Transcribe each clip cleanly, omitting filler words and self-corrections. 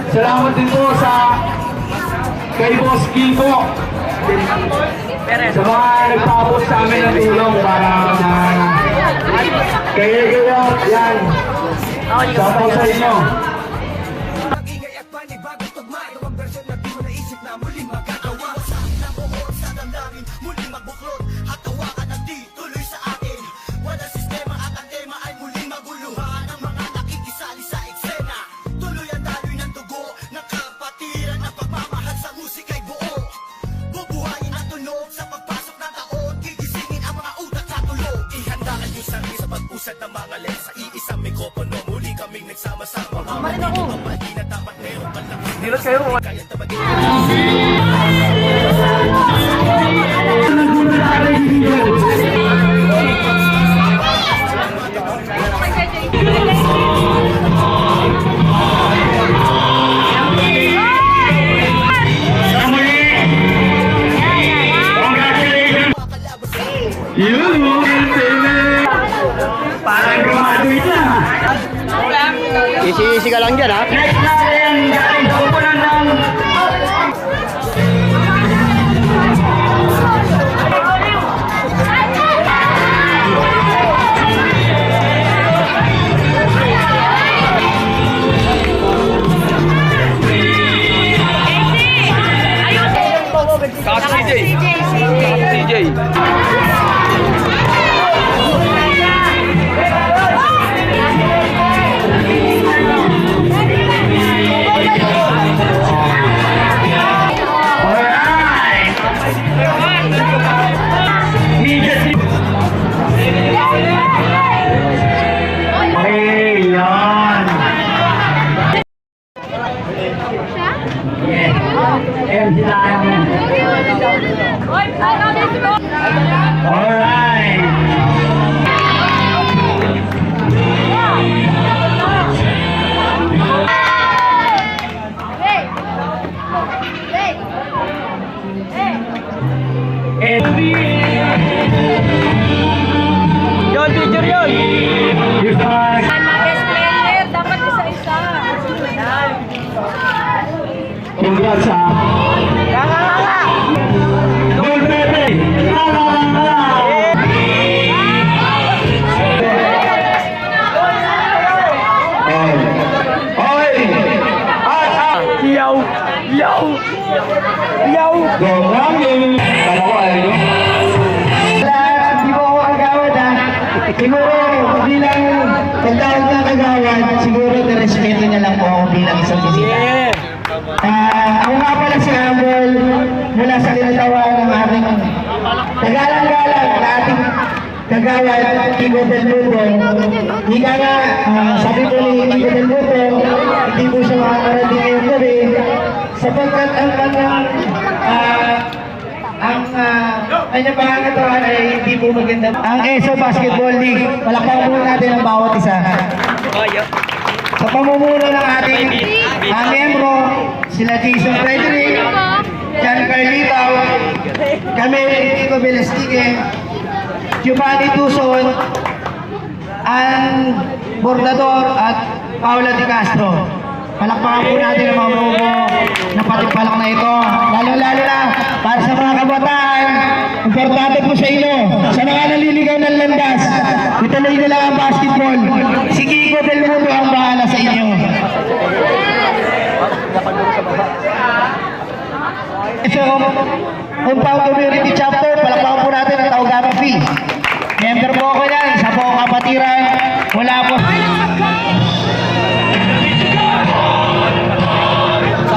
Salamat din po sa kay Boss Kiko sa mga nagpapos sa amin ng tulong para kaya yan sapaw sa inyo. Mag-ingay at panibagong tugma, ito ang version na di mo naisip na muling magagawa. Sa akin ang buhok sa damdamin, muling magbuklod at tawakan ng di tuloy sa atin. Walang sistema at ang tema ay muling maguluhan. Ang mga nakikisali sa eksena, tuloy ang daloy ng dugo ng kapatiran ng pagmamahal sa musika'y buo. Bubuhayin ang tunog sa pagpasok ng taon, gigisingin ang mga utak sa tulog. Ihandaan yung sarili sa pag-usad ng mga lens sa iisang mikropono. Muli kaming nagsama-sama. Marin ako. Dilat kayo. Parang graduate na. Isi-isi ka lang dyan, ha? Next natin, galing sa upunan ng CJ. Yon, teacher yun! Dapat isa-isa. Congrats ha. Gold medal. Yaw! Yaw! Yaw! Dalawa eh, no? Hindi mo ako kagawad ha. Siguro bilang pagtawag na kagawad, siguro nirespeto niya lang po ako bilang isang bisita. Ako nga pala si Ambol mula sa kinatawan ng ating tagalang-galang na ating kagawad Kiko Del Mundo. Ika nga, sabi ko ni Kiko Del Mundo, hindi po siya makakarating ngayong gabi sapagkat ang kanyang kanyang pangangatawan ay hindi po maganda. Ang ESO Basketball League, palakpakan po natin ang bawat isa. Sa pamumuno ng ating membro, sila Jason Frederick, Jan Carlitaw, kami Kiko Belestique, Giovanni Tuson, Ann Bordador at Paula Di Castro. Palakpakan po natin ang mamubo na patimpalak na ito. Lalo-lalo na para sa mga kabataan, importante po sa inyo, sa mga naliligaw ng landas, ituloy nila ang basketball. Si Kiko Del Mundo ang bahala sa inyo. So, Compound Community Chapter, palakpakan po natin ang Taugama P. Member po ako yan, sa po kapatiran, wala po.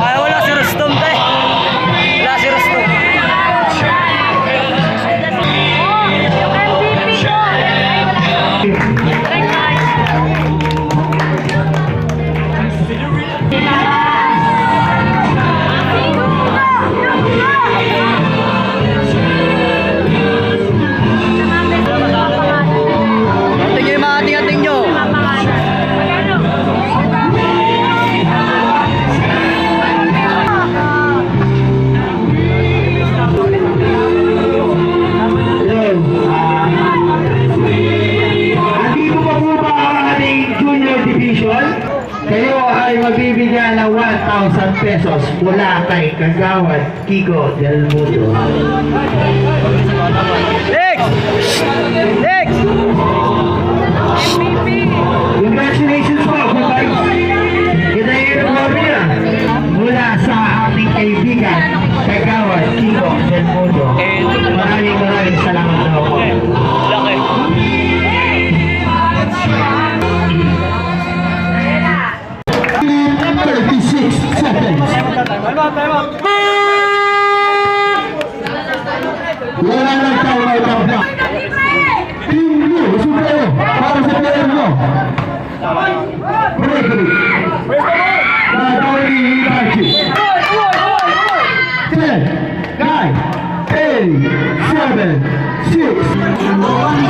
Wala si Rustom, te. Wala si Rustom. Yung MVP ko. Kayo ay mabibigyan ng 1,000 pesos mula kay Kagawad Kiko Del Mundo. Next! Next! Congratulations po, guys! Kinahirap mo rin mula sa ating kaibigan, Kagawad Kiko Del Mundo. Maraming salamat na po. Laki. 36 seconds. Wala nang time out ang block. Team Blue, susunod kayo para sa player mo. Gregory. Gregory Hitachi. 10, 9, 8, 7, 6.